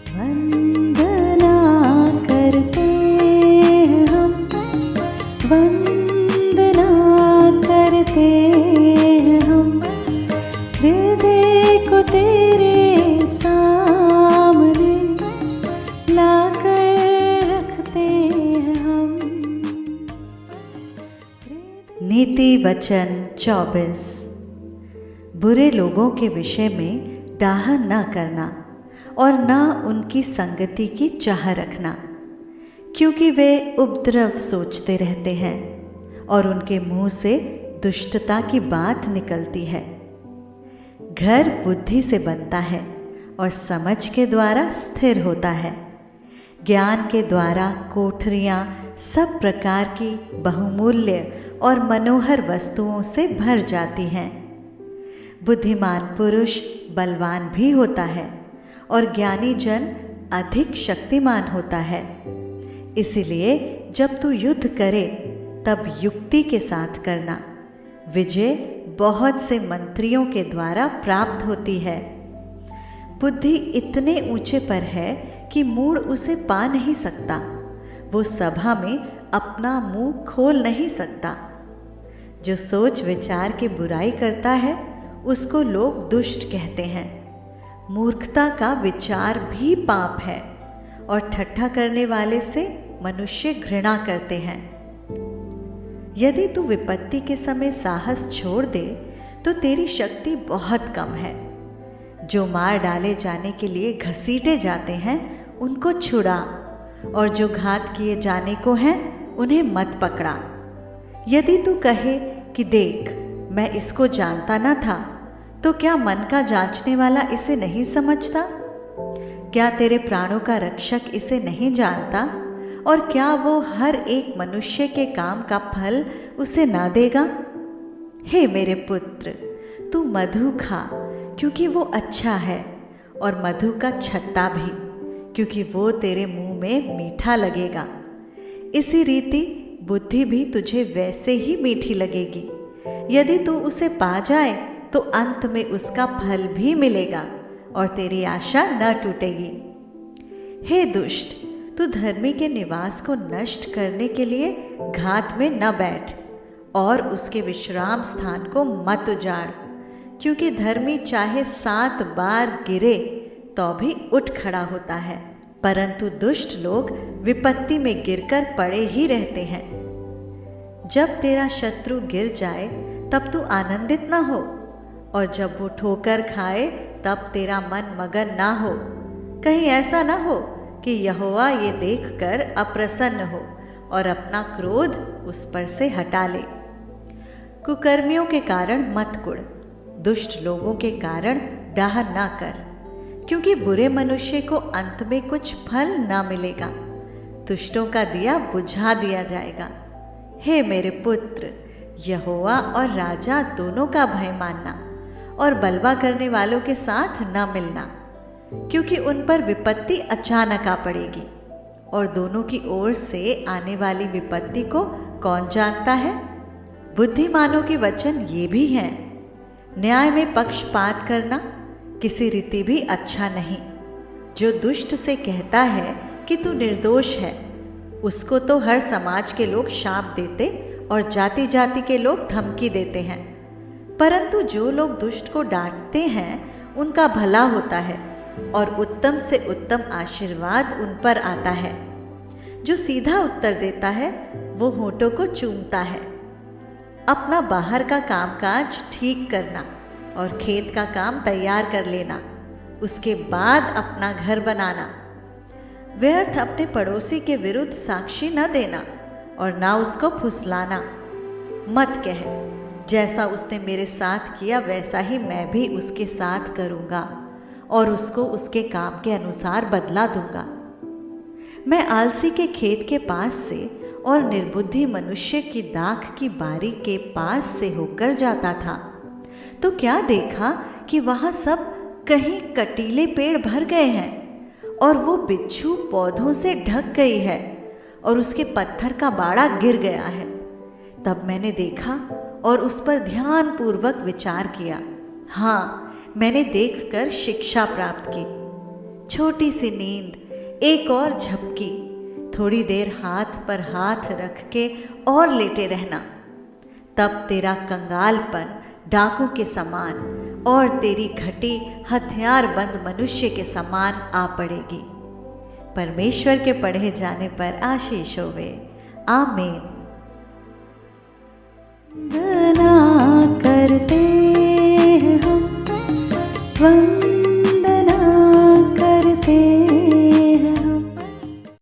वंदना करते हैं हम, वंदना करते हैं हम, हृदय को तेरे सामने लाकर रखते हैं हम। नीति वचन 24। बुरे लोगों के विषय में डाह न करना और न उनकी संगति की चाह रखना, क्योंकि वे उपद्रव सोचते रहते हैं और उनके मुंह से दुष्टता की बात निकलती है। घर बुद्धि से बनता है और समझ के द्वारा स्थिर होता है। ज्ञान के द्वारा कोठरियाँ सब प्रकार की बहुमूल्य और मनोहर वस्तुओं से भर जाती हैं। बुद्धिमान पुरुष बलवान भी होता है और ज्ञानी जन अधिक शक्तिमान होता है। इसीलिए जब तू युद्ध करे तब युक्ति के साथ करना। विजय बहुत से मंत्रियों के द्वारा प्राप्त होती है। बुद्धि इतने ऊंचे पर है कि मूढ़ उसे पा नहीं सकता। वो सभा में अपना मुंह खोल नहीं सकता। जो सोच विचार की बुराई करता है उसको लोग दुष्ट कहते हैं। मूर्खता का विचार भी पाप है और ठट्ठा करने वाले से मनुष्य घृणा करते हैं। यदि तू विपत्ति के समय साहस छोड़ दे तो तेरी शक्ति बहुत कम है। जो मार डाले जाने के लिए घसीटे जाते हैं उनको छुड़ा, और जो घात किए जाने को हैं उन्हें मत पकड़ा। यदि तू कहे कि देख मैं इसको जानता न था, तो क्या मन का जांचने वाला इसे नहीं समझता? क्या तेरे प्राणों का रक्षक इसे नहीं जानता? और क्या वो हर एक मनुष्य के काम का फल उसे ना देगा? हे मेरे पुत्र, तू मधु खा क्योंकि वो अच्छा है, और मधु का छत्ता भी, क्योंकि वो तेरे मुंह में मीठा लगेगा। इसी रीति बुद्धि भी तुझे वैसे ही मीठी लगेगी। यदि तू उसे पा जाए तो अंत में उसका फल भी मिलेगा और तेरी आशा न टूटेगी। हे दुष्ट, तू धर्मी के निवास को नष्ट करने के लिए घात में न बैठ और उसके विश्राम स्थान को मत उजाड़, क्योंकि धर्मी चाहे 7 बार गिरे तो भी उठ खड़ा होता है, परंतु दुष्ट लोग विपत्ति में गिरकर पड़े ही रहते हैं। जब तेरा शत्रु गिर जाए तब तू आनंदित न हो, और जब वो ठोकर खाए तब तेरा मन मगन ना हो। कहीं ऐसा ना हो कि यहोवा ये देखकर अप्रसन्न हो और अपना क्रोध उस पर से हटा ले। कुकर्मियों के कारण मत कुढ़, दुष्ट लोगों के कारण डाह ना कर, क्योंकि बुरे मनुष्य को अंत में कुछ फल ना मिलेगा। दुष्टों का दिया बुझा दिया जाएगा। हे मेरे पुत्र, यहोवा और राजा दोनों का भय मानना और बलवा करने वालों के साथ न मिलना, क्योंकि उन पर विपत्ति अचानक आ पड़ेगी, और दोनों की ओर से आने वाली विपत्ति को कौन जानता है। बुद्धिमानों के वचन ये भी हैं, न्याय में पक्षपात करना किसी रीति भी अच्छा नहीं। जो दुष्ट से कहता है कि तू निर्दोष है, उसको तो हर समाज के लोग शाप देते और जाति जाति के लोग धमकी देते हैं, परंतु जो लोग दुष्ट को डांटते हैं उनका भला होता है और उत्तम से उत्तम आशीर्वाद उन पर आता है। जो सीधा उत्तर देता है वो होठों को चूमता है। अपना बाहर का कामकाज ठीक करना और खेत का काम तैयार कर लेना, उसके बाद अपना घर बनाना। व्यर्थ अपने पड़ोसी के विरुद्ध साक्षी न देना और ना उसको फुसलाना। मत कह, जैसा उसने मेरे साथ किया वैसा ही मैं भी उसके साथ करूँगा और उसको उसके काम के अनुसार बदला दूंगा। मैं आलसी के खेत के पास से और निर्बुद्धि मनुष्य की दाख की बारी के पास से होकर जाता था, तो क्या देखा कि वहाँ सब कहीं कटीले पेड़ भर गए हैं और वो बिच्छू पौधों से ढक गई है और उसके पत्थर का बाड़ा गिर गया है। तब मैंने देखा और उस पर ध्यानपूर्वक विचार किया। हाँ, मैंने देखकर शिक्षा प्राप्त की। छोटी सी नींद, एक और झपकी, थोड़ी देर हाथ पर हाथ रख के और लेटे रहना। तब तेरा कंगालपन डाकू के समान और तेरी घटी हथियारबंद मनुष्य के समान आ पड़ेगी। परमेश्वर के पढ़े जाने पर आशीष होवे। आमीन।